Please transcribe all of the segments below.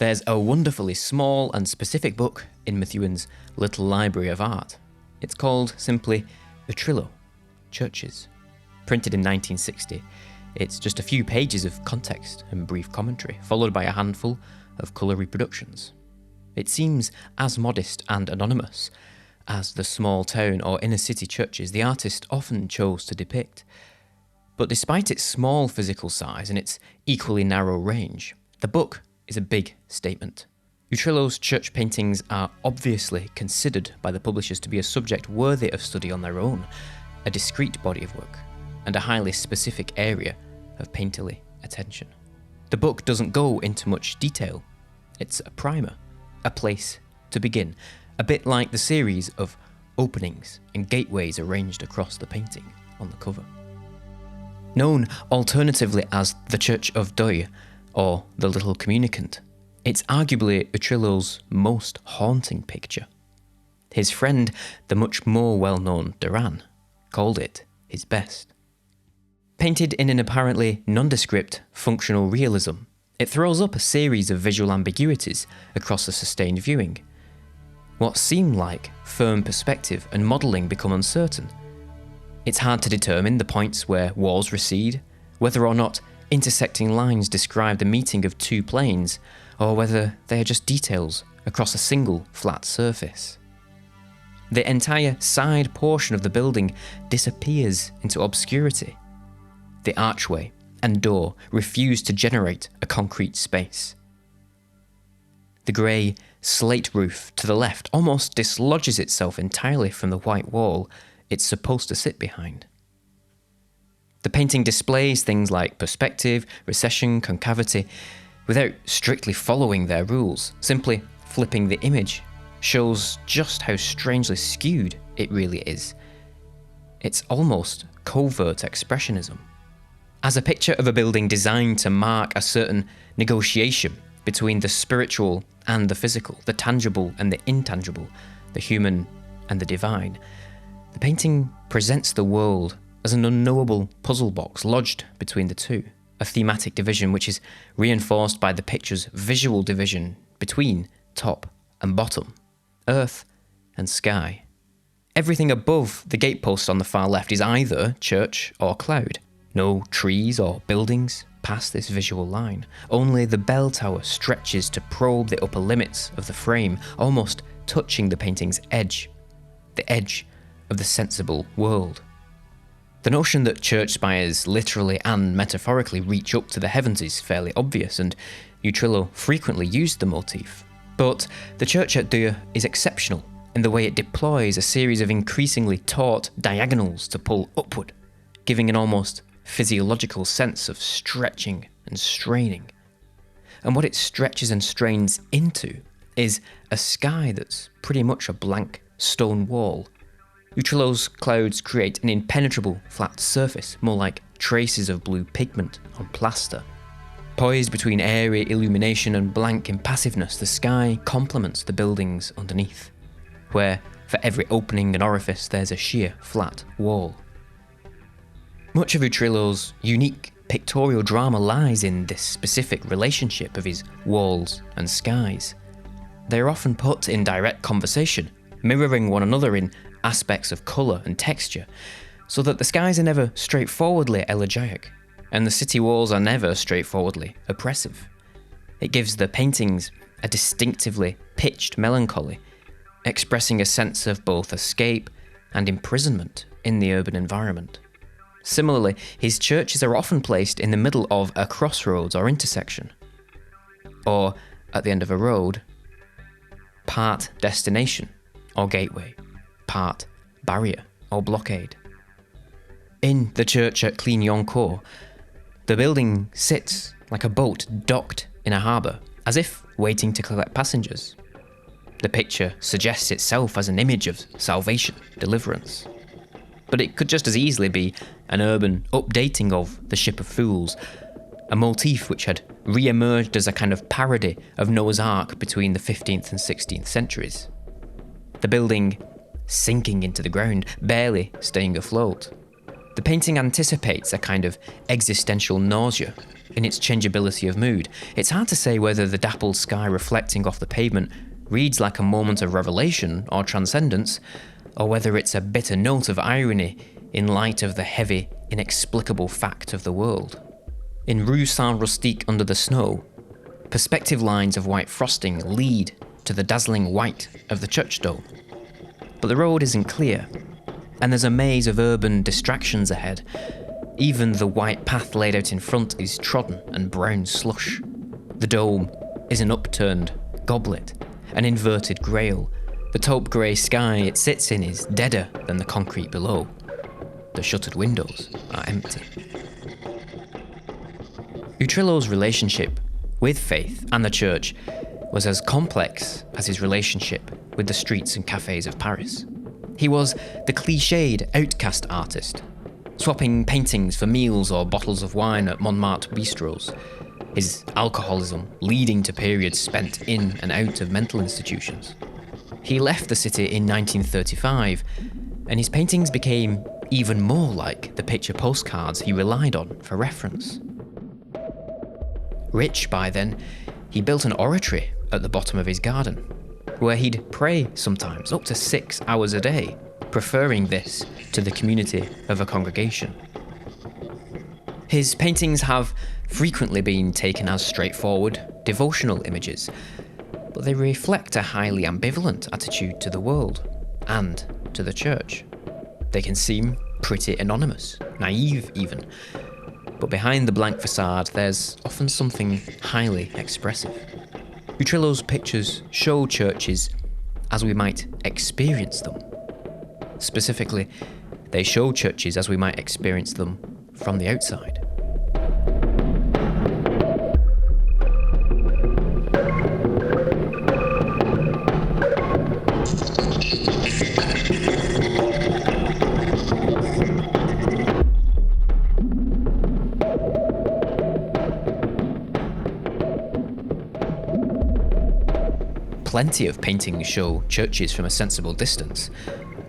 There's a wonderfully small and specific book in Methuen's little library of art. It's called simply Utrillo, Churches. Printed in 1960, it's just a few pages of context and brief commentary, followed by a handful of colour reproductions. It seems as modest and anonymous as the small town or inner city churches the artist often chose to depict. But despite its small physical size and its equally narrow range, the book is a big statement. Utrillo's church paintings are obviously considered by the publishers to be a subject worthy of study on their own, a discrete body of work, and a highly specific area of painterly attention. The book doesn't go into much detail. It's a primer, a place to begin, a bit like the series of openings and gateways arranged across the painting on the cover. Known alternatively as the Church of Deuil or the Little Communicant, it's arguably Utrillo's most haunting picture. His friend, the much more well-known Derain, called it his best. Painted in an apparently nondescript functional realism, it throws up a series of visual ambiguities across a sustained viewing. What seem like firm perspective and modelling become uncertain. It's hard to determine the points where walls recede, whether or not intersecting lines describe the meeting of two planes, or whether they are just details across a single flat surface. The entire side portion of the building disappears into obscurity. The archway and door refuse to generate a concrete space. The grey slate roof to the left almost dislodges itself entirely from the white wall it's supposed to sit behind. The painting displays things like perspective, recession, concavity, without strictly following their rules. Simply flipping the image shows just how strangely skewed it really is. It's almost covert expressionism. As a picture of a building designed to mark a certain negotiation between the spiritual and the physical, the tangible and the intangible, the human and the divine, the painting presents the world as an unknowable puzzle box lodged between the two, a thematic division which is reinforced by the picture's visual division between top and bottom, earth and sky. Everything above the gatepost on the far left is either church or cloud. No trees or buildings pass this visual line. Only the bell tower stretches to probe the upper limits of the frame, almost touching the painting's edge, the edge of the sensible world. The notion that church spires literally and metaphorically reach up to the heavens is fairly obvious, and Utrillo frequently used the motif. But the church at Deuil is exceptional in the way it deploys a series of increasingly taut diagonals to pull upward, giving an almost physiological sense of stretching and straining. And what it stretches and strains into is a sky that's pretty much a blank stone wall. Utrillo's clouds create an impenetrable flat surface, more like traces of blue pigment on plaster. Poised between airy illumination and blank impassiveness, the sky complements the buildings underneath, where for every opening and orifice there's a sheer flat wall. Much of Utrillo's unique pictorial drama lies in this specific relationship of his walls and skies. They are often put in direct conversation, mirroring one another in aspects of colour and texture, so that the skies are never straightforwardly elegiac, and the city walls are never straightforwardly oppressive. It gives the paintings a distinctively pitched melancholy, expressing a sense of both escape and imprisonment in the urban environment. Similarly, his churches are often placed in the middle of a crossroads or intersection, or at the end of a road, part destination or gateway, part barrier or blockade. In the church at Clignancourt, the building sits like a boat docked in a harbour, as if waiting to collect passengers. The picture suggests itself as an image of salvation, deliverance. But it could just as easily be an urban updating of the Ship of Fools, a motif which had re-emerged as a kind of parody of Noah's Ark between the 15th and 16th centuries. The building sinking into the ground, barely staying afloat. The painting anticipates a kind of existential nausea in its changeability of mood. It's hard to say whether the dappled sky reflecting off the pavement reads like a moment of revelation or transcendence, or whether it's a bitter note of irony in light of the heavy, inexplicable fact of the world. In Rue Saint-Rustique under the snow, perspective lines of white frosting lead to the dazzling white of the church dome. But the road isn't clear, and there's a maze of urban distractions ahead. Even the white path laid out in front is trodden and brown slush. The dome is an upturned goblet, an inverted grail. The taupe grey sky it sits in is deader than the concrete below. The shuttered windows are empty. Utrillo's relationship with faith and the church was as complex as his relationship with the streets and cafes of Paris. He was the cliched outcast artist, swapping paintings for meals or bottles of wine at Montmartre bistros, his alcoholism leading to periods spent in and out of mental institutions. He left the city in 1935, and his paintings became even more like the picture postcards he relied on for reference. Rich by then, he built an oratory at the bottom of his garden, where he'd pray sometimes up to 6 hours a day, preferring this to the community of a congregation. His paintings have frequently been taken as straightforward, devotional images, but they reflect a highly ambivalent attitude to the world and to the church. They can seem pretty anonymous, naive even, but behind the blank facade there's often something highly expressive. Utrillo's pictures show churches as we might experience them. Specifically, they show churches as we might experience them from the outside. Plenty of paintings show churches from a sensible distance.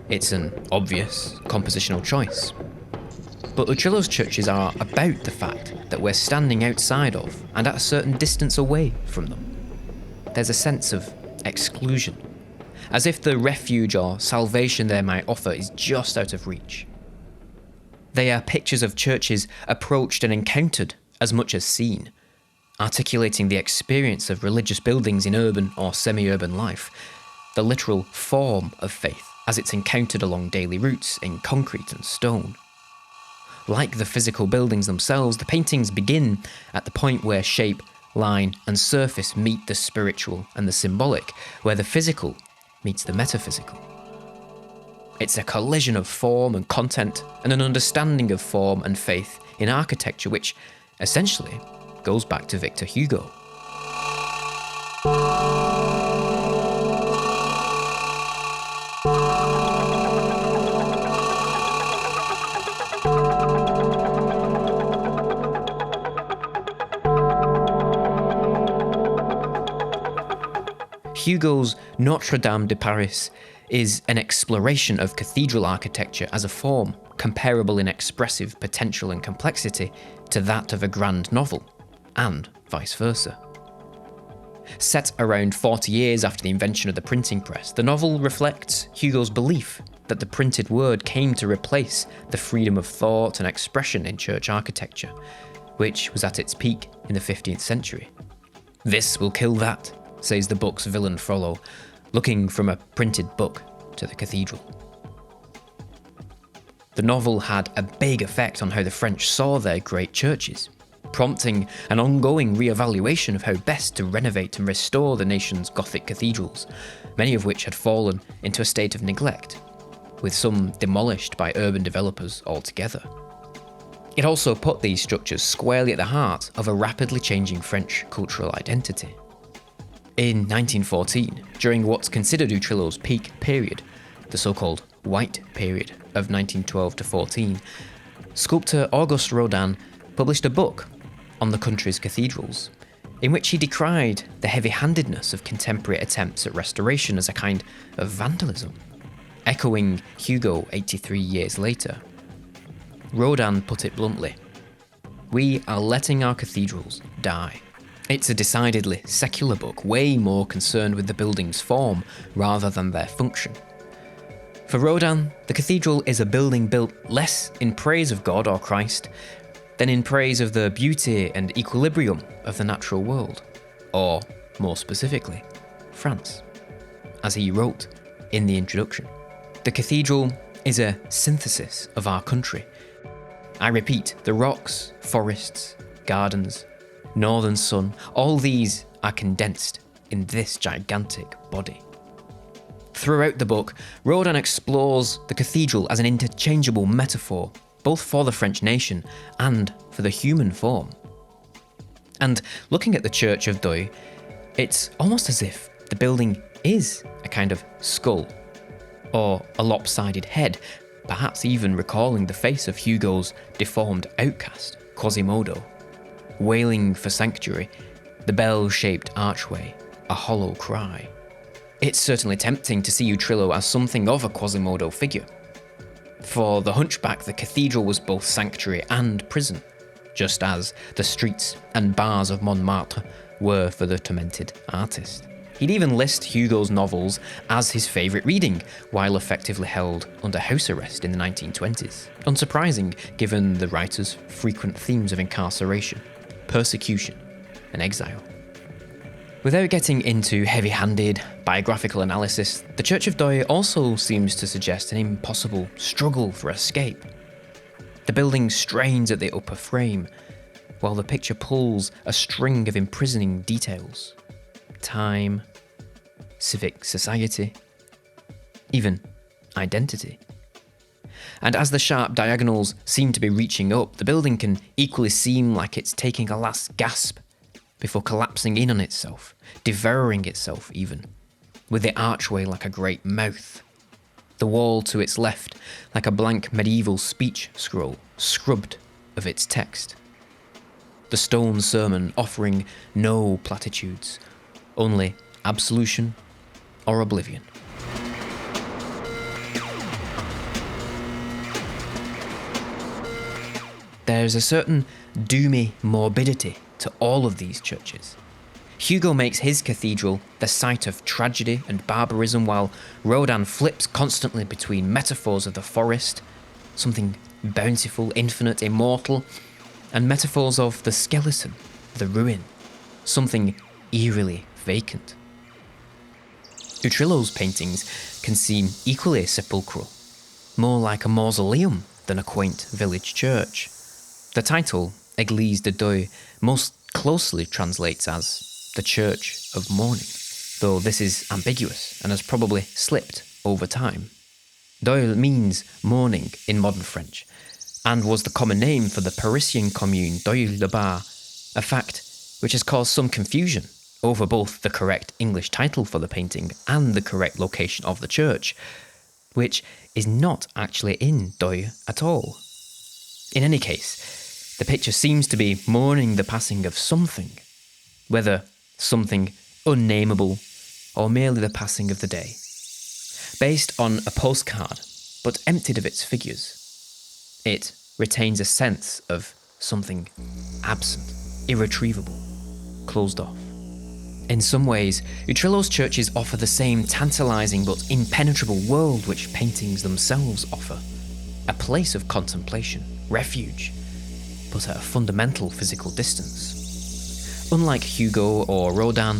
It's an obvious compositional choice. But Utrillo's churches are about the fact that we're standing outside of and at a certain distance away from them. There's a sense of exclusion, as if the refuge or salvation they might offer is just out of reach. They are pictures of churches approached and encountered as much as seen, articulating the experience of religious buildings in urban or semi-urban life, the literal form of faith as it's encountered along daily routes in concrete and stone. Like the physical buildings themselves, the paintings begin at the point where shape, line, and surface meet the spiritual and the symbolic, where the physical meets the metaphysical. It's a collision of form and content and an understanding of form and faith in architecture which, essentially, goes back to Victor Hugo. Hugo's Notre Dame de Paris is an exploration of cathedral architecture as a form comparable in expressive potential and complexity to that of a grand novel, and vice versa. Set around 40 years after the invention of the printing press, the novel reflects Hugo's belief that the printed word came to replace the freedom of thought and expression in church architecture, which was at its peak in the 15th century. "This will kill that," says the book's villain Frollo, looking from a printed book to the cathedral. The novel had a big effect on how the French saw their great churches, prompting an ongoing re-evaluation of how best to renovate and restore the nation's Gothic cathedrals, many of which had fallen into a state of neglect, with some demolished by urban developers altogether. It also put these structures squarely at the heart of a rapidly changing French cultural identity. In 1914, during what's considered Utrillo's peak period, the so-called White Period of 1912 to 14, sculptor Auguste Rodin published a book on the country's cathedrals, in which he decried the heavy-handedness of contemporary attempts at restoration as a kind of vandalism, echoing Hugo 83 years later. Rodin put it bluntly. We are letting our cathedrals die. It's a decidedly secular book, way more concerned with the building's form rather than their function. For Rodin, the cathedral is a building built less in praise of God or Christ than in praise of the beauty and equilibrium of the natural world, or, more specifically, France. As he wrote in the introduction, the cathedral is a synthesis of our country. I repeat, the rocks, forests, gardens, northern sun, all these are condensed in this gigantic body. Throughout the book, Rodin explores the cathedral as an interchangeable metaphor, both for the French nation and for the human form. And looking at the Church of Deuil, it's almost as if the building is a kind of skull, or a lopsided head, perhaps even recalling the face of Hugo's deformed outcast, Quasimodo. Wailing for sanctuary, the bell-shaped archway, a hollow cry. It's certainly tempting to see Utrillo as something of a Quasimodo figure. For the hunchback, the cathedral was both sanctuary and prison, just as the streets and bars of Montmartre were for the tormented artist. He'd even list Hugo's novels as his favourite reading, while effectively held under house arrest in the 1920s. Unsurprising, given the writer's frequent themes of incarceration, persecution, and exile. Without getting into heavy-handed biographical analysis, the Church of Deuil also seems to suggest an impossible struggle for escape. The building strains at the upper frame, while the picture pulls a string of imprisoning details. Time, civic society, even identity. And as the sharp diagonals seem to be reaching up, the building can equally seem like it's taking a last gasp before collapsing in on itself, devouring itself even, with the archway like a great mouth, the wall to its left like a blank medieval speech scroll, scrubbed of its text. The stone sermon offering no platitudes, only absolution or oblivion. There's a certain doomy morbidity to all of these churches. Hugo makes his cathedral the site of tragedy and barbarism, while Rodin flips constantly between metaphors of the forest, something bountiful, infinite, immortal, and metaphors of the skeleton, the ruin, something eerily vacant. Utrillo's paintings can seem equally sepulchral, more like a mausoleum than a quaint village church. The title, Église de Deuil, most closely translates as the Church of Mourning, though this is ambiguous and has probably slipped over time. Deuil means mourning in modern French, and was the common name for the Parisian commune Deuil-le-Bas, a fact which has caused some confusion over both the correct English title for the painting and the correct location of the church, which is not actually in Deuil at all. In any case, the picture seems to be mourning the passing of something, whether something unnameable or merely the passing of the day. Based on a postcard, but emptied of its figures, it retains a sense of something absent, irretrievable, closed off. In some ways, Utrillo's churches offer the same tantalising but impenetrable world which paintings themselves offer, a place of contemplation, refuge, but at a fundamental physical distance. Unlike Hugo or Rodin,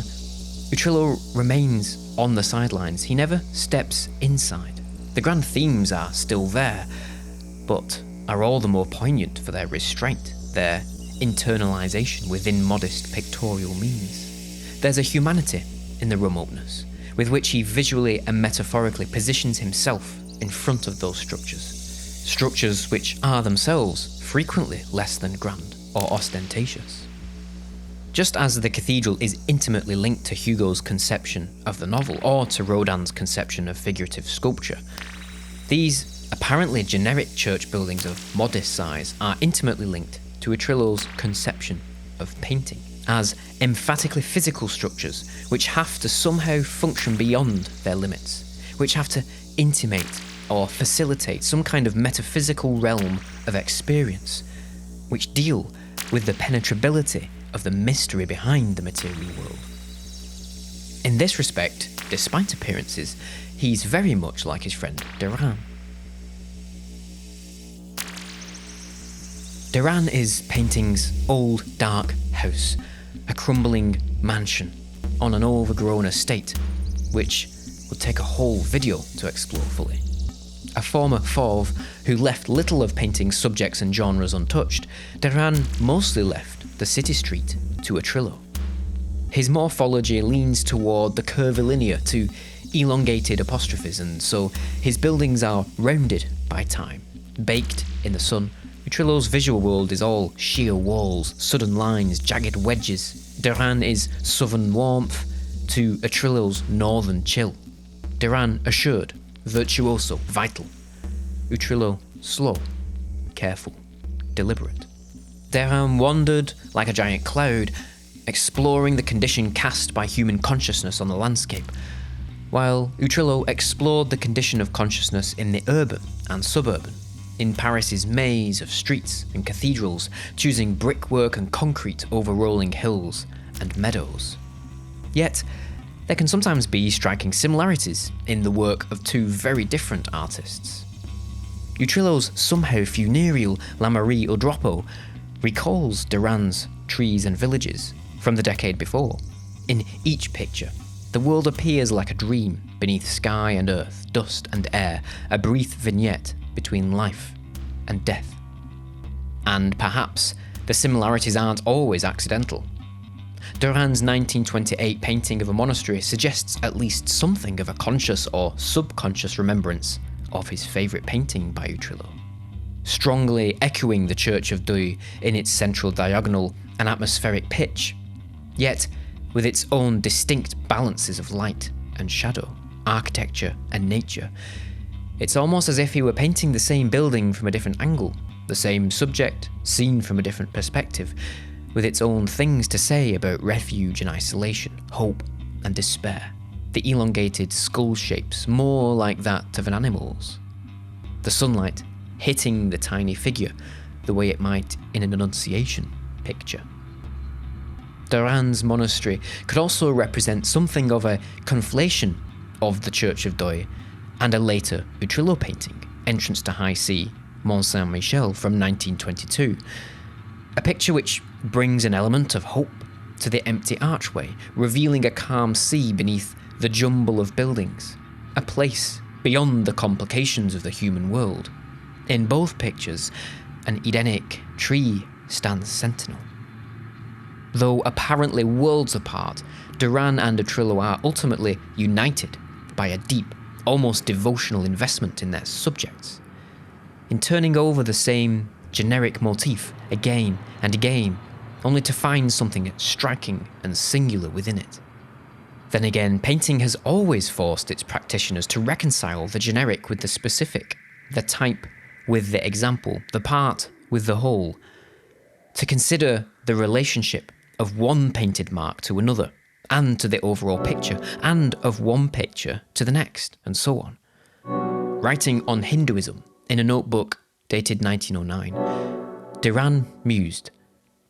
Utrillo remains on the sidelines. He never steps inside. The grand themes are still there, but are all the more poignant for their restraint, their internalisation within modest pictorial means. There's a humanity in the remoteness, with which he visually and metaphorically positions himself in front of those structures which are themselves frequently less than grand or ostentatious. Just as the cathedral is intimately linked to Hugo's conception of the novel, or to Rodin's conception of figurative sculpture, these apparently generic church buildings of modest size are intimately linked to Utrillo's conception of painting, as emphatically physical structures which have to somehow function beyond their limits, which have to intimate or facilitate some kind of metaphysical realm of experience, which deal with the penetrability of the mystery behind the material world. In this respect, despite appearances, he's very much like his friend Derain. Derain is painting's old, dark house, a crumbling mansion on an overgrown estate, which would take a whole video to explore fully. A former fauve who left little of painting's subjects and genres untouched, Derain mostly left the city street to Utrillo. His morphology leans toward the curvilinear to elongated apostrophes, and so his buildings are rounded by time, baked in the sun. Utrillo's visual world is all sheer walls, sudden lines, jagged wedges. Derain is southern warmth to Utrillo's northern chill. Derain assured, virtuoso, vital. Utrillo slow, careful, deliberate. Derain wandered like a giant cloud, exploring the condition cast by human consciousness on the landscape, while Utrillo explored the condition of consciousness in the urban and suburban, in Paris's maze of streets and cathedrals, choosing brickwork and concrete over rolling hills and meadows. Yet, there can sometimes be striking similarities in the work of two very different artists. Utrillo's somehow funereal La Marie au Drapeau recalls Derain's Trees and Villages from the decade before. In each picture, the world appears like a dream beneath sky and earth, dust and air, a brief vignette between life and death. And perhaps the similarities aren't always accidental. Derain's 1928 painting of a monastery suggests at least something of a conscious or subconscious remembrance of his favourite painting by Utrillo, strongly echoing the Church of Deuil in its central diagonal and atmospheric pitch, yet with its own distinct balances of light and shadow, architecture and nature. It's almost as if he were painting the same building from a different angle, the same subject seen from a different perspective, with its own things to say about refuge and isolation, hope and despair. The elongated skull shapes more like that of an animal's. The sunlight hitting the tiny figure the way it might in an Annunciation picture. Derain's monastery could also represent something of a conflation of the Church of Deuil and a later Utrillo painting, Entrance to High Sea, Mont Saint-Michel from 1922. A picture which brings an element of hope to the empty archway, revealing a calm sea beneath the jumble of buildings, a place beyond the complications of the human world. In both pictures, an Edenic tree stands sentinel. Though apparently worlds apart, Derain and Utrillo are ultimately united by a deep, almost devotional investment in their subjects, in turning over the same generic motif again and again, only to find something striking and singular within it. Then again, painting has always forced its practitioners to reconcile the generic with the specific, the type with the example, the part with the whole, to consider the relationship of one painted mark to another, and to the overall picture, and of one picture to the next, and so on. Writing on Hinduism in a notebook dated 1909, Derain mused,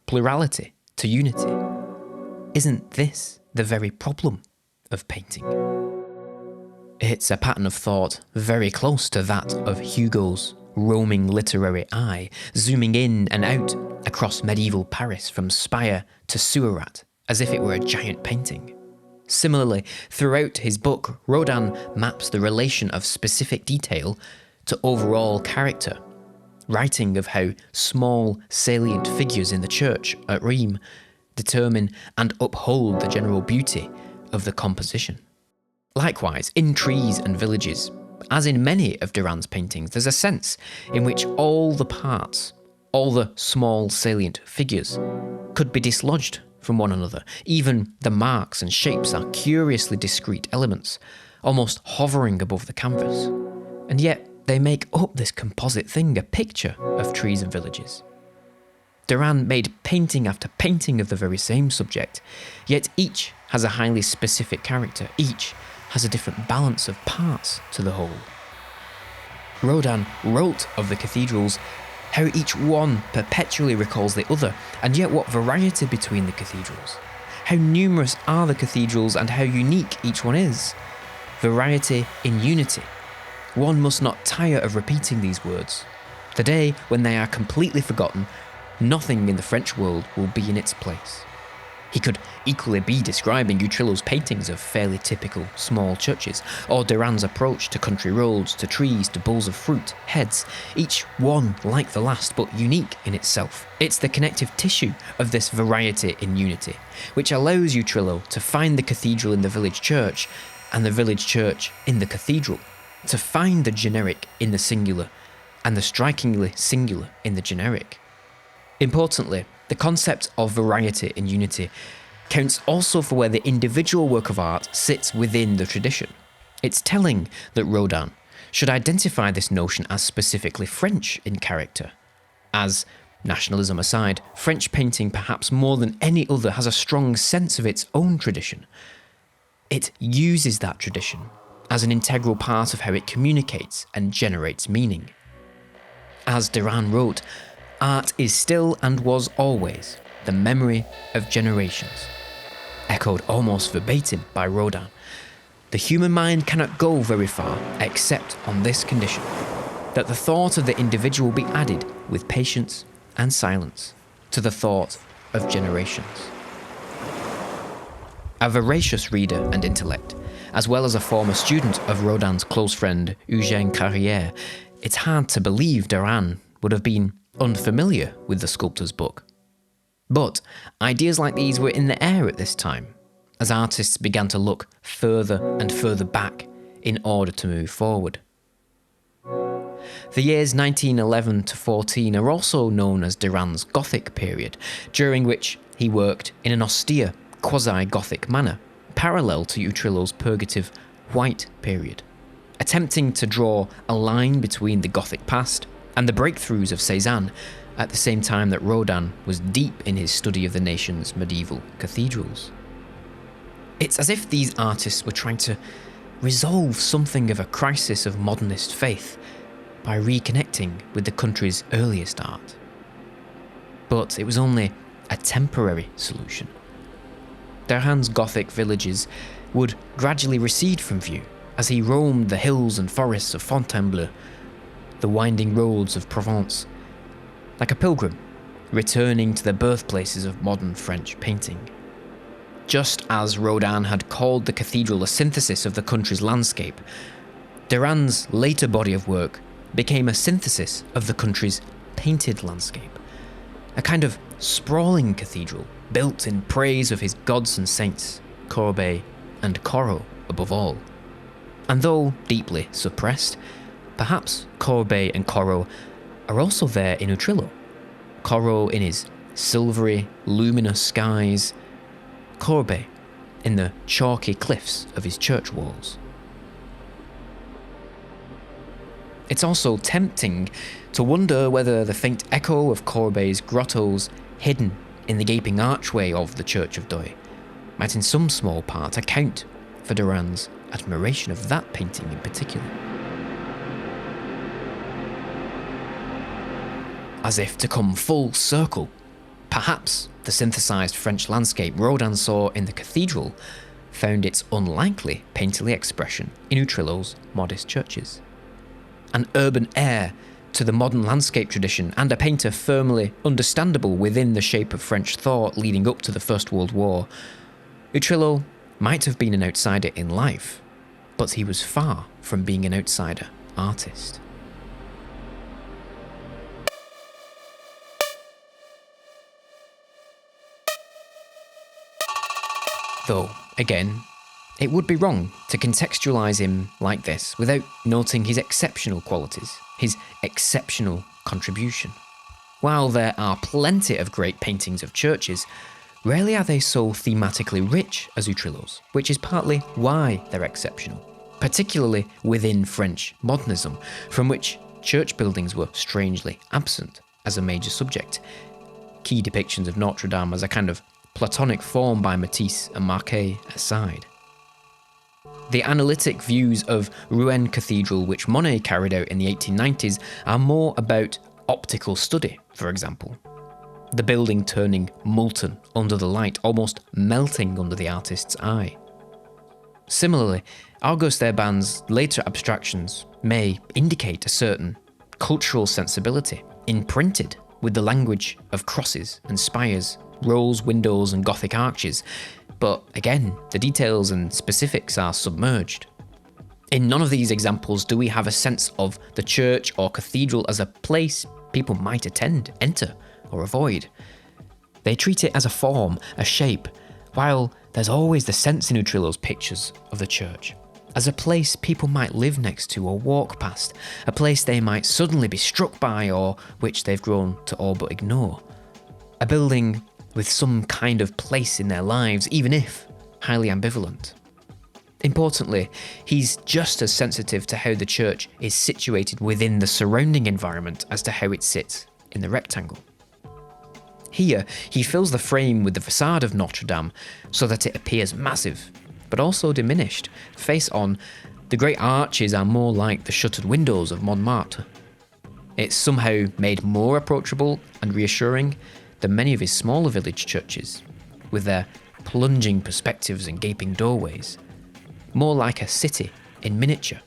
plurality to unity. Isn't this the very problem of painting? It's a pattern of thought very close to that of Hugo's roaming literary eye, zooming in and out across medieval Paris from spire to sewer rat, as if it were a giant painting. Similarly, throughout his book, Rodin maps the relation of specific detail to overall character, writing of how small, salient figures in the church at Rheims determine and uphold the general beauty of the composition. Likewise, in Trees and Villages, as in many of Derain's paintings, there's a sense in which all the parts, all the small, salient figures, could be dislodged from one another. Even the marks and shapes are curiously discrete elements, almost hovering above the canvas. And yet, they make up this composite thing, a picture of Trees and Villages. Derain made painting after painting of the very same subject, yet each has a highly specific character, each has a different balance of parts to the whole. Rodin wrote of the cathedrals how each one perpetually recalls the other, and yet what variety between the cathedrals. How numerous are the cathedrals and how unique each one is. Variety in unity. One must not tire of repeating these words. The day when they are completely forgotten, nothing in the French world will be in its place. He could equally be describing Utrillo's paintings of fairly typical small churches, or Derain's approach to country roads, to trees, to bowls of fruit, heads, each one like the last but unique in itself. It's the connective tissue of this variety in unity, which allows Utrillo to find the cathedral in the village church and the village church in the cathedral, to find the generic in the singular and the strikingly singular in the generic. Importantly, the concept of variety in unity counts also for where the individual work of art sits within the tradition. It's telling that Rodin should identify this notion as specifically French in character. As, nationalism aside, French painting perhaps more than any other has a strong sense of its own tradition. It uses that tradition as an integral part of how it communicates and generates meaning. As Derain wrote, art is still and was always the memory of generations. Echoed almost verbatim by Rodin. The human mind cannot go very far except on this condition, that the thought of the individual be added with patience and silence to the thought of generations. A voracious reader and intellect, as well as a former student of Rodin's close friend Eugène Carrière, it's hard to believe Derain would have been unfamiliar with the sculptor's book. But ideas like these were in the air at this time, as artists began to look further and further back in order to move forward. The years 1911 to 14 are also known as Derain's Gothic period, during which he worked in an austere, quasi-Gothic manner, parallel to Utrillo's purgative White period, attempting to draw a line between the Gothic past and the breakthroughs of Cézanne, at the same time that Rodin was deep in his study of the nation's medieval cathedrals. It's as if these artists were trying to resolve something of a crisis of modernist faith by reconnecting with the country's earliest art. But it was only a temporary solution. Derain's Gothic villages would gradually recede from view as he roamed the hills and forests of Fontainebleau, the winding roads of Provence, like a pilgrim returning to the birthplaces of modern French painting. Just as Rodin had called the cathedral a synthesis of the country's landscape, Derain's later body of work became a synthesis of the country's painted landscape, a kind of sprawling cathedral built in praise of his gods and saints, Courbet and Corot above all. And though deeply suppressed, perhaps Courbet and Corot are also there in Utrillo. Corot in his silvery, luminous skies, Courbet in the chalky cliffs of his church walls. It's also tempting to wonder whether the faint echo of Courbet's grottos hidden in the gaping archway of the Church of Deuil might in some small part account for Derain's admiration of that painting in particular. As if to come full circle, perhaps the synthesized French landscape Rodin saw in the cathedral found its unlikely painterly expression in Utrillo's modest churches. An urban heir to the modern landscape tradition and a painter firmly understandable within the shape of French thought leading up to the First World War, Utrillo might have been an outsider in life, but he was far from being an outsider artist. Though, again, it would be wrong to contextualise him like this without noting his exceptional qualities, his exceptional contribution. While there are plenty of great paintings of churches, rarely are they so thematically rich as Utrillo's, which is partly why they're exceptional, particularly within French modernism, from which church buildings were strangely absent as a major subject. Key depictions of Notre Dame as a kind of Platonic form by Matisse and Marquet aside. The analytic views of Rouen Cathedral, which Monet carried out in the 1890s, are more about optical study, for example. The building turning molten under the light, almost melting under the artist's eye. Similarly, Auguste Urban's later abstractions may indicate a certain cultural sensibility, imprinted with the language of crosses and spires, rose windows and Gothic arches, but again, the details and specifics are submerged. In none of these examples do we have a sense of the church or cathedral as a place people might attend, enter, or avoid. They treat it as a form, a shape, while there's always the sense in Utrillo's pictures of the church as a place people might live next to or walk past, a place they might suddenly be struck by or which they've grown to all but ignore. A building with some kind of place in their lives, even if highly ambivalent. Importantly, he's just as sensitive to how the church is situated within the surrounding environment as to how it sits in the rectangle. Here, he fills the frame with the facade of Notre Dame so that it appears massive, but also diminished. Face on, the great arches are more like the shuttered windows of Montmartre. It's somehow made more approachable and reassuring than many of his smaller village churches, with their plunging perspectives and gaping doorways. More like a city in miniature,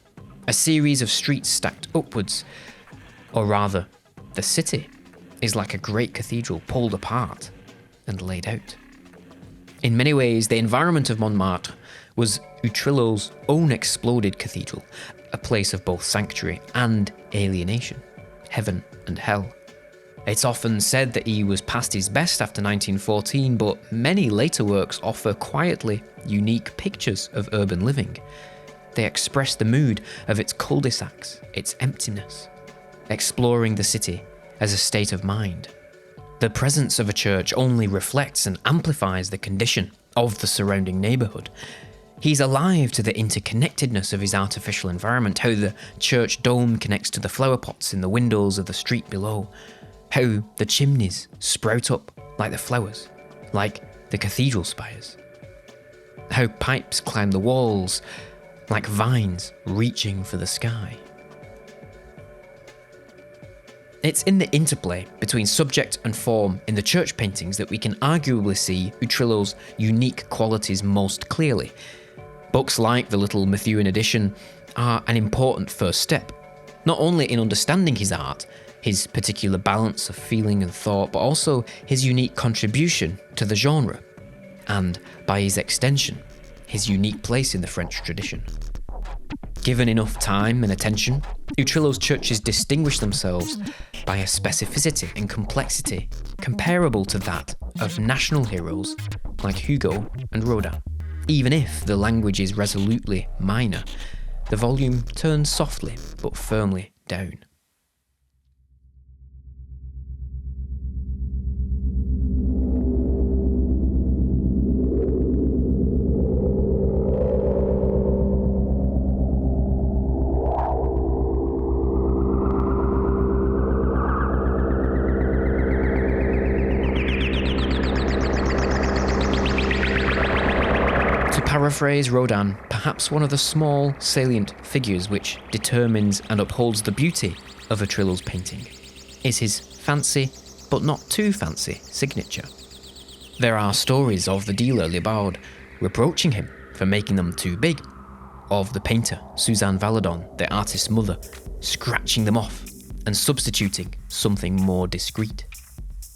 a series of streets stacked upwards, or rather, the city is like a great cathedral pulled apart and laid out. In many ways, the environment of Montmartre was Utrillo's own exploded cathedral, a place of both sanctuary and alienation, heaven and hell. It's often said that he was past his best after 1914, but many later works offer quietly unique pictures of urban living. They express the mood of its cul-de-sacs, its emptiness, exploring the city as a state of mind. The presence of a church only reflects and amplifies the condition of the surrounding neighbourhood. He's alive to the interconnectedness of his artificial environment, how the church dome connects to the flower pots in the windows of the street below, how the chimneys sprout up like the flowers, like the cathedral spires, how pipes climb the walls like vines reaching for the sky. It's in the interplay between subject and form in the church paintings that we can arguably see Utrillo's unique qualities most clearly. Books like the Little Methuen edition are an important first step, not only in understanding his art, his particular balance of feeling and thought, but also his unique contribution to the genre, and, by his extension, his unique place in the French tradition. Given enough time and attention, Utrillo's churches distinguish themselves by a specificity and complexity comparable to that of national heroes like Hugo and Rodin. Even if the language is resolutely minor, the volume turns softly but firmly down. Paraphrase Rodin, perhaps one of the small, salient figures which determines and upholds the beauty of Utrillo's painting is his fancy, but not too fancy, signature. There are stories of the dealer Libard reproaching him for making them too big, of the painter Suzanne Valadon, the artist's mother, scratching them off and substituting something more discreet.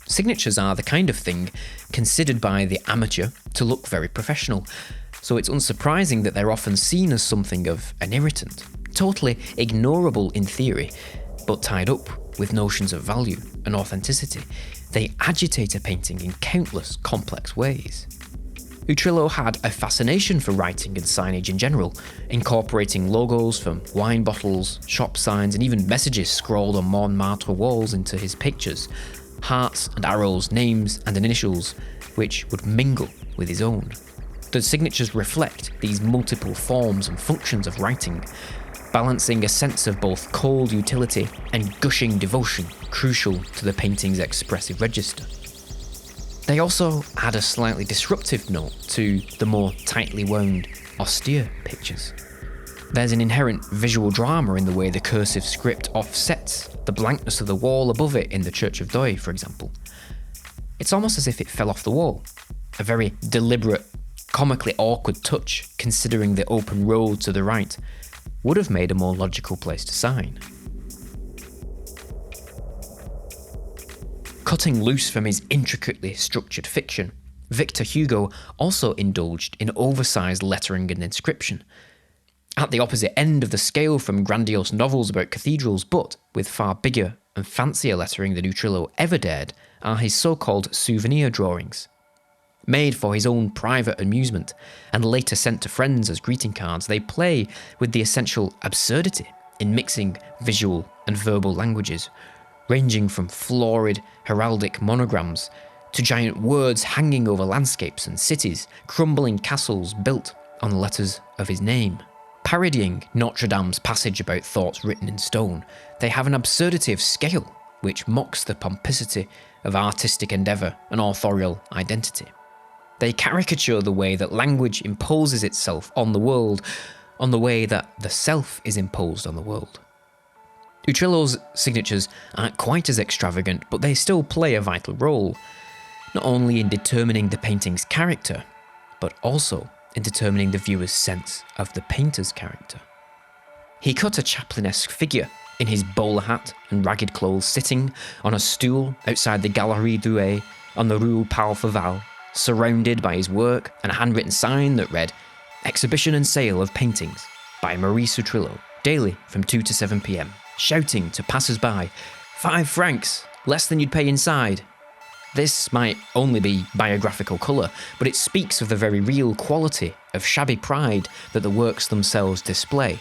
Signatures are the kind of thing considered by the amateur to look very professional, so it's unsurprising that they're often seen as something of an irritant, totally ignorable in theory, but tied up with notions of value and authenticity. They agitate a painting in countless complex ways. Utrillo had a fascination for writing and signage in general, incorporating logos from wine bottles, shop signs, and even messages scrawled on Montmartre walls into his pictures, hearts and arrows, names and initials, which would mingle with his own. The signatures reflect these multiple forms and functions of writing, balancing a sense of both cold utility and gushing devotion crucial to the painting's expressive register. They also add a slightly disruptive note to the more tightly wound, austere pictures. There's an inherent visual drama in the way the cursive script offsets the blankness of the wall above it in the Church of Deuil, for example. It's almost as if it fell off the wall, a very deliberate, comically awkward touch considering the open road to the right would have made a more logical place to sign. Cutting loose from his intricately structured fiction, Victor Hugo also indulged in oversized lettering and inscription. At the opposite end of the scale from grandiose novels about cathedrals, but with far bigger and fancier lettering than Utrillo ever dared, are his so-called souvenir drawings. Made for his own private amusement and later sent to friends as greeting cards, they play with the essential absurdity in mixing visual and verbal languages, ranging from florid heraldic monograms to giant words hanging over landscapes and cities, crumbling castles built on the letters of his name. Parodying Notre Dame's passage about thoughts written in stone, they have an absurdity of scale which mocks the pomposity of artistic endeavour and authorial identity. They caricature the way that language imposes itself on the world, on the way that the self is imposed on the world. Utrillo's signatures aren't quite as extravagant, but they still play a vital role, not only in determining the painting's character, but also in determining the viewer's sense of the painter's character. He cut a Chaplin-esque figure in his bowler hat and ragged clothes, sitting on a stool outside the Galerie Drouet on the Rue Paul-Faval, surrounded by his work and a handwritten sign that read, "Exhibition and sale of paintings by Maurice Utrillo, daily from 2 to 7 p.m, shouting to passers-by, 5 francs, less than you'd pay inside." This might only be biographical colour, but it speaks of the very real quality of shabby pride that the works themselves display,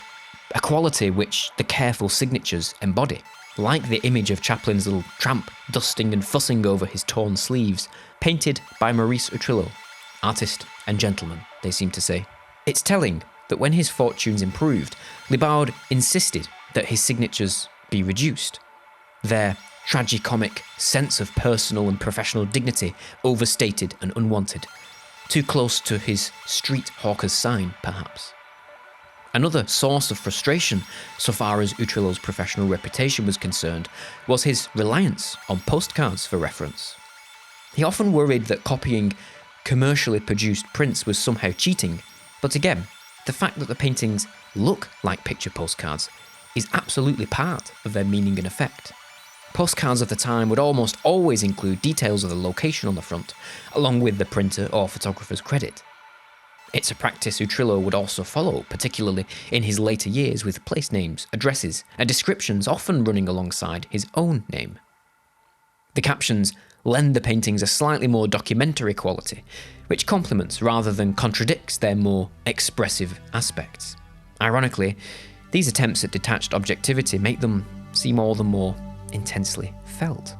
a quality which the careful signatures embody, like the image of Chaplin's little tramp dusting and fussing over his torn sleeves, painted by Maurice Utrillo, artist and gentleman, they seem to say. It's telling that when his fortunes improved, Limond insisted that his signatures be reduced. Their tragicomic sense of personal and professional dignity overstated and unwanted, too close to his street hawker's sign, perhaps. Another source of frustration, so far as Utrillo's professional reputation was concerned, was his reliance on postcards for reference. He often worried that copying commercially produced prints was somehow cheating, but again, the fact that the paintings look like picture postcards is absolutely part of their meaning and effect. Postcards of the time would almost always include details of the location on the front, along with the printer or photographer's credit. It's a practice Utrillo would also follow, particularly in his later years, with place names, addresses, and descriptions often running alongside his own name. The captions lend the paintings a slightly more documentary quality, which complements rather than contradicts their more expressive aspects. Ironically, these attempts at detached objectivity make them seem all the more intensely felt.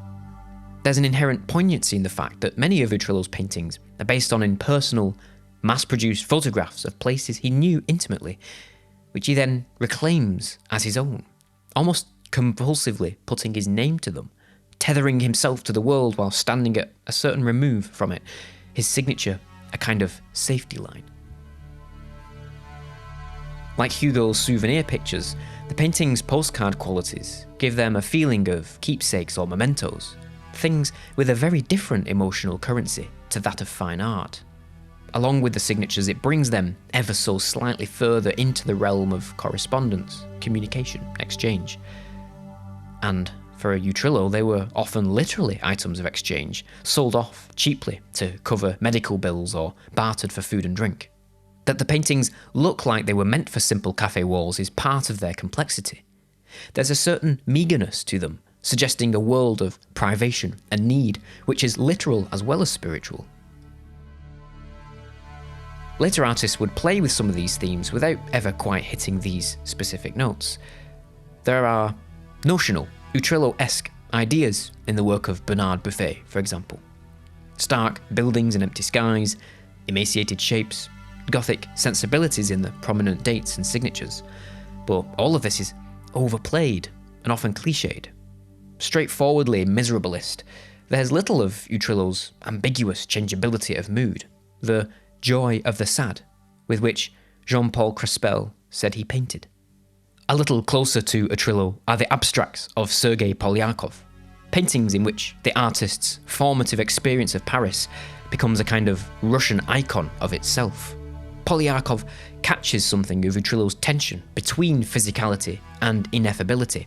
There's an inherent poignancy in the fact that many of Utrillo's paintings are based on impersonal, mass-produced photographs of places he knew intimately, which he then reclaims as his own, almost compulsively putting his name to them, tethering himself to the world while standing at a certain remove from it, his signature a kind of safety line. Like Hugo's souvenir pictures, the painting's postcard qualities give them a feeling of keepsakes or mementos, things with a very different emotional currency to that of fine art. Along with the signatures, it brings them ever so slightly further into the realm of correspondence, communication, exchange. And for Utrillo, they were often literally items of exchange, sold off cheaply to cover medical bills or bartered for food and drink. That the paintings look like they were meant for simple cafe walls is part of their complexity. There's a certain meagreness to them, suggesting a world of privation and need, which is literal as well as spiritual. Later artists would play with some of these themes without ever quite hitting these specific notes. There are notional, Utrillo-esque ideas in the work of Bernard Buffet, for example. Stark buildings and empty skies, emaciated shapes, Gothic sensibilities in the prominent dates and signatures, but all of this is overplayed and often cliched. Straightforwardly miserablist, there's little of Utrillo's ambiguous changeability of mood, the joy of the sad, with which Jean-Paul Crespel said he painted. A little closer to Utrillo are the abstracts of Sergei Polyakov, paintings in which the artist's formative experience of Paris becomes a kind of Russian icon of itself. Polyakov catches something of Utrillo's tension between physicality and ineffability.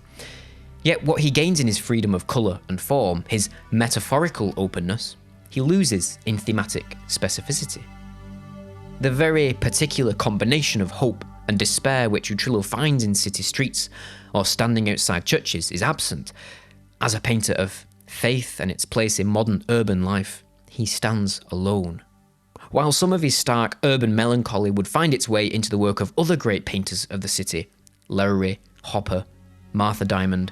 Yet what he gains in his freedom of colour and form, his metaphorical openness, he loses in thematic specificity. The very particular combination of hope and despair which Utrillo finds in city streets or standing outside churches is absent. As a painter of faith and its place in modern urban life, he stands alone. While some of his stark urban melancholy would find its way into the work of other great painters of the city, Lowry, Hopper, Martha Diamond,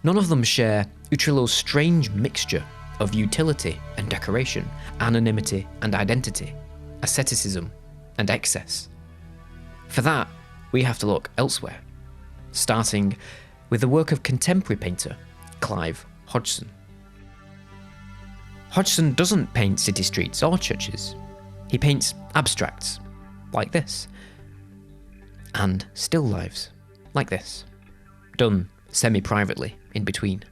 none of them share Utrillo's strange mixture of utility and decoration, anonymity and identity, asceticism and excess. For that, we have to look elsewhere, starting with the work of contemporary painter Clive Hodgson. Hodgson doesn't paint city streets or churches. He paints abstracts, like this, and still lives, like this, done semi-privately in between.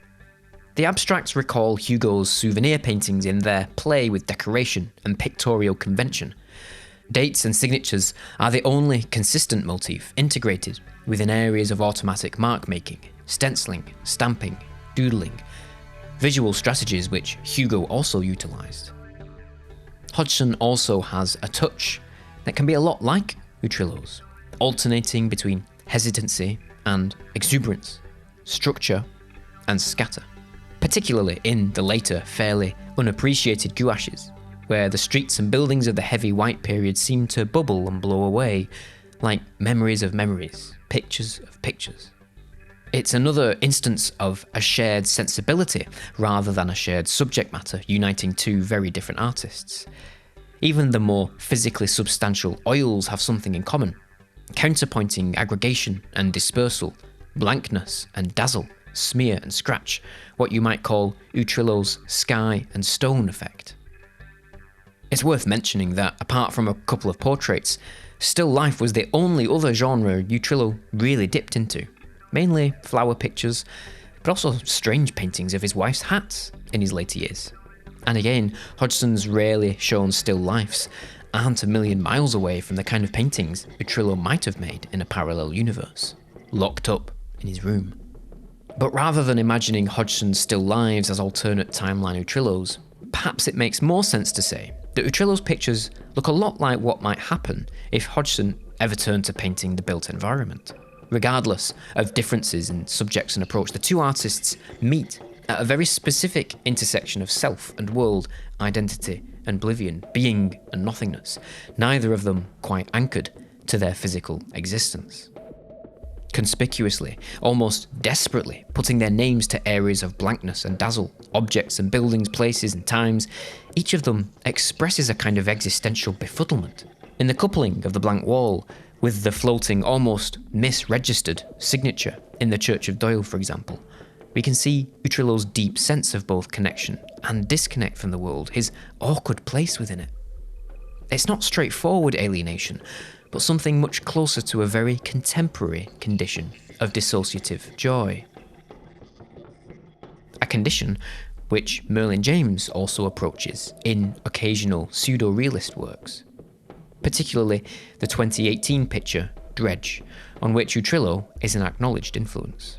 The abstracts recall Hugo's souvenir paintings in their play with decoration and pictorial convention. Dates and signatures are the only consistent motif integrated within areas of automatic mark-making, stenciling, stamping, doodling, visual strategies which Hugo also utilised. Hodgson also has a touch that can be a lot like Utrillo's, alternating between hesitancy and exuberance, structure and scatter, particularly in the later, fairly unappreciated gouaches, where the streets and buildings of the heavy white period seem to bubble and blow away, like memories of memories, pictures of pictures. It's another instance of a shared sensibility rather than a shared subject matter uniting two very different artists. Even the more physically substantial oils have something in common, counterpointing aggregation and dispersal, blankness and dazzle, smear and scratch, what you might call Utrillo's sky and stone effect. It's worth mentioning that, apart from a couple of portraits, still life was the only other genre Utrillo really dipped into. Mainly flower pictures, but also strange paintings of his wife's hats in his later years. And again, Hodgson's rarely shown still lifes aren't a million miles away from the kind of paintings Utrillo might have made in a parallel universe, locked up in his room. But rather than imagining Hodgson's still lives as alternate timeline Utrillos, perhaps it makes more sense to say that Utrillo's pictures look a lot like what might happen if Hodgson ever turned to painting the built environment. Regardless of differences in subjects and approach, the two artists meet at a very specific intersection of self and world, identity and oblivion, being and nothingness, neither of them quite anchored to their physical existence. Conspicuously, almost desperately, putting their names to areas of blankness and dazzle, objects and buildings, places and times, each of them expresses a kind of existential befuddlement. In the coupling of the blank wall, with the floating, almost misregistered signature in the Church of Deuil, for example, we can see Utrillo's deep sense of both connection and disconnect from the world, his awkward place within it. It's not straightforward alienation, but something much closer to a very contemporary condition of dissociative joy. A condition which Merlin James also approaches in occasional pseudo-realist works, particularly the 2018 picture Dredge, on which Utrillo is an acknowledged influence.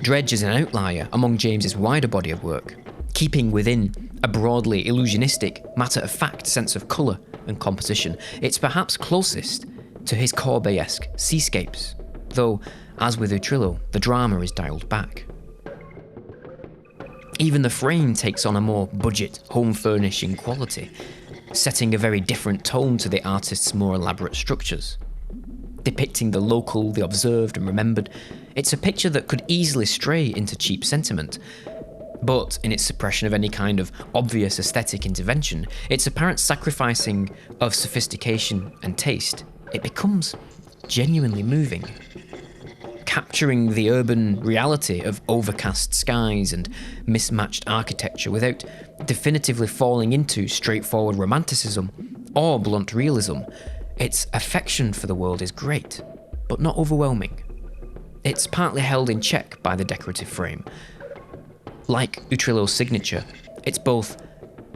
Dredge is an outlier among James's wider body of work, keeping within a broadly illusionistic, matter-of-fact sense of colour and composition. It's perhaps closest to his Courbet-esque seascapes, though, as with Utrillo, the drama is dialed back. Even the frame takes on a more budget, home-furnishing quality, setting a very different tone to the artist's more elaborate structures. Depicting the local, the observed and remembered, it's a picture that could easily stray into cheap sentiment, but in its suppression of any kind of obvious aesthetic intervention, its apparent sacrificing of sophistication and taste, it becomes genuinely moving. Capturing the urban reality of overcast skies and mismatched architecture without definitively falling into straightforward romanticism or blunt realism, its affection for the world is great, but not overwhelming. It's partly held in check by the decorative frame. Like Utrillo's signature, it's both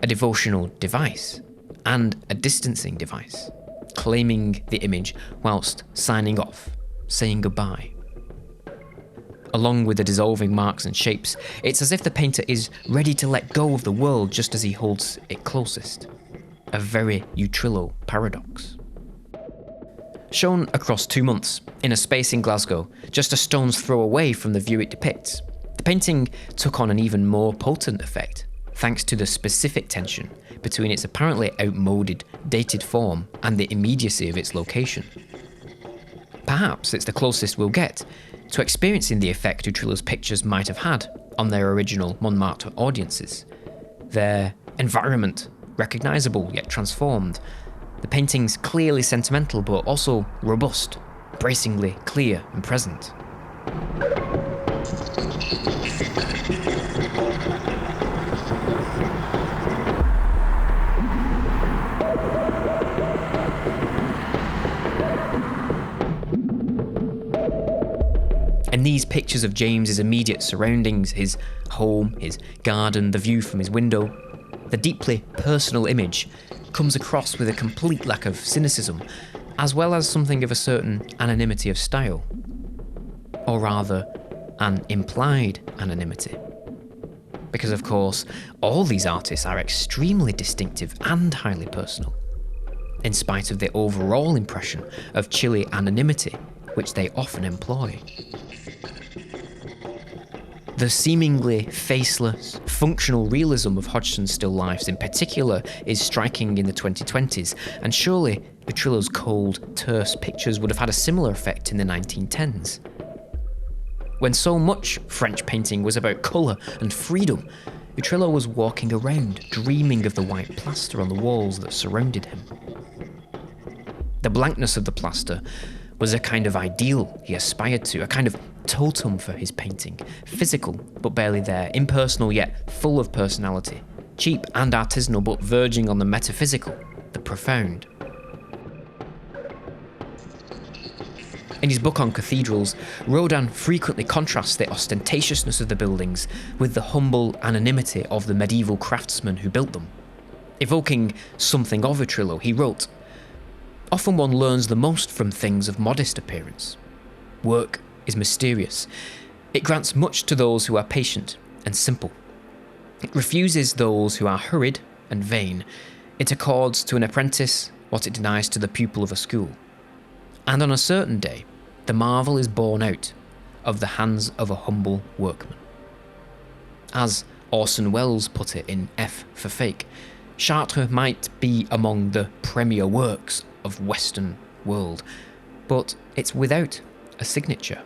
a devotional device and a distancing device, claiming the image whilst signing off, saying goodbye. Along with the dissolving marks and shapes, it's as if the painter is ready to let go of the world just as he holds it closest. A very Utrillo paradox. Shown across 2 months, in a space in Glasgow, just a stone's throw away from the view it depicts, the painting took on an even more potent effect, thanks to the specific tension between its apparently outmoded, dated form and the immediacy of its location. Perhaps it's the closest we'll get to experiencing the effect Utrillo's pictures might have had on their original Montmartre audiences. Their environment, recognisable yet transformed. The painting's clearly sentimental but also robust, bracingly clear and present. And these pictures of James's immediate surroundings, his home, his garden, the view from his window, the deeply personal image comes across with a complete lack of cynicism, as well as something of a certain anonymity of style. Or rather, an implied anonymity. Because of course, all these artists are extremely distinctive and highly personal, in spite of the overall impression of chilly anonymity which they often employ. The seemingly faceless, functional realism of Hodgson's still lifes in particular is striking in the 2020s, and surely Utrillo's cold, terse pictures would have had a similar effect in the 1910s. When so much French painting was about colour and freedom, Utrillo was walking around, dreaming of the white plaster on the walls that surrounded him. The blankness of the plaster was a kind of ideal he aspired to, a kind of totem for his painting, physical but barely there, impersonal yet full of personality, cheap and artisanal but verging on the metaphysical, the profound. In his book on cathedrals, Rodin frequently contrasts the ostentatiousness of the buildings with the humble anonymity of the medieval craftsmen who built them. Evoking something of Utrillo, he wrote, "Often one learns the most from things of modest appearance. Work is mysterious. It grants much to those who are patient and simple. It refuses those who are hurried and vain. It accords to an apprentice what it denies to the pupil of a school. And on a certain day, the marvel is born out of the hands of a humble workman." As Orson Welles put it in F for Fake, Chartres might be among the premier works of Western world, but it's without a signature.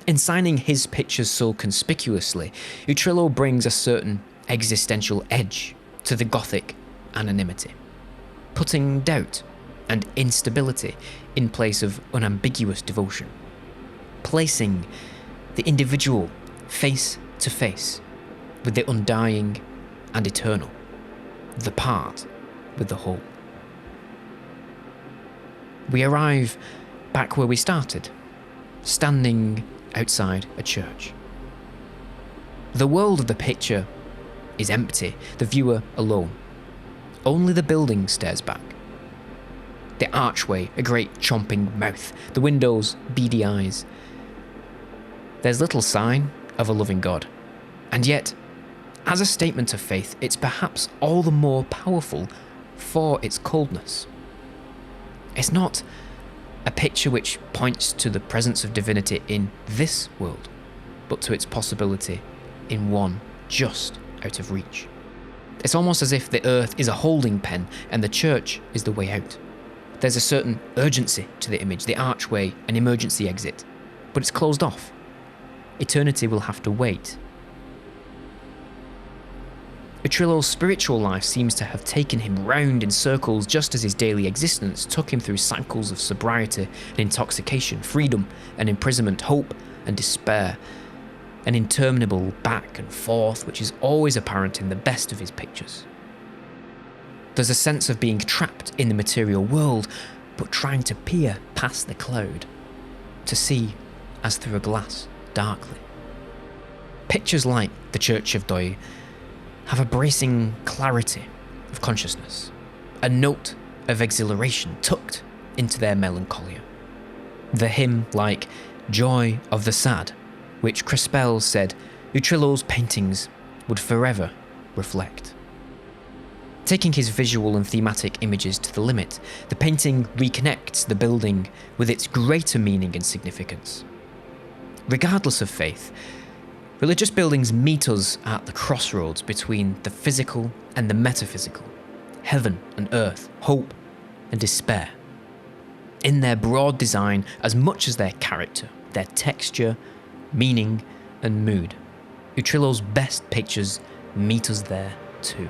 In signing his pictures so conspicuously, Utrillo brings a certain existential edge to the Gothic anonymity, putting doubt and instability in place of unambiguous devotion, placing the individual face to face with the undying and eternal, the part with the whole. We arrive back where we started, standing outside a church. The world of the picture is empty, the viewer alone. Only the building stares back. The archway, a great chomping mouth, the windows, beady eyes. There's little sign of a loving God, and yet, as a statement of faith, it's perhaps all the more powerful for its coldness. It's not a picture which points to the presence of divinity in this world, but to its possibility in one just out of reach. It's almost as if the earth is a holding pen and the church is the way out. There's a certain urgency to the image, the archway, an emergency exit, but it's closed off. Eternity will have to wait. Utrillo's spiritual life seems to have taken him round in circles just as his daily existence took him through cycles of sobriety and intoxication, freedom and imprisonment, hope and despair. an interminable back and forth which is always apparent in the best of his pictures. There's a sense of being trapped in the material world, but trying to peer past the cloud, to see as through a glass, darkly. Pictures like the Church of Deuil have a bracing clarity of consciousness, a note of exhilaration tucked into their melancholia. The hymn like Joy of the Sad, which Crespel said Utrillo's paintings would forever reflect. Taking his visual and thematic images to the limit, the painting reconnects the building with its greater meaning and significance. Regardless of faith, religious buildings meet us at the crossroads between the physical and the metaphysical, heaven and earth, hope and despair. In their broad design as much as their character, their texture, meaning and mood, Utrillo's best pictures meet us there too.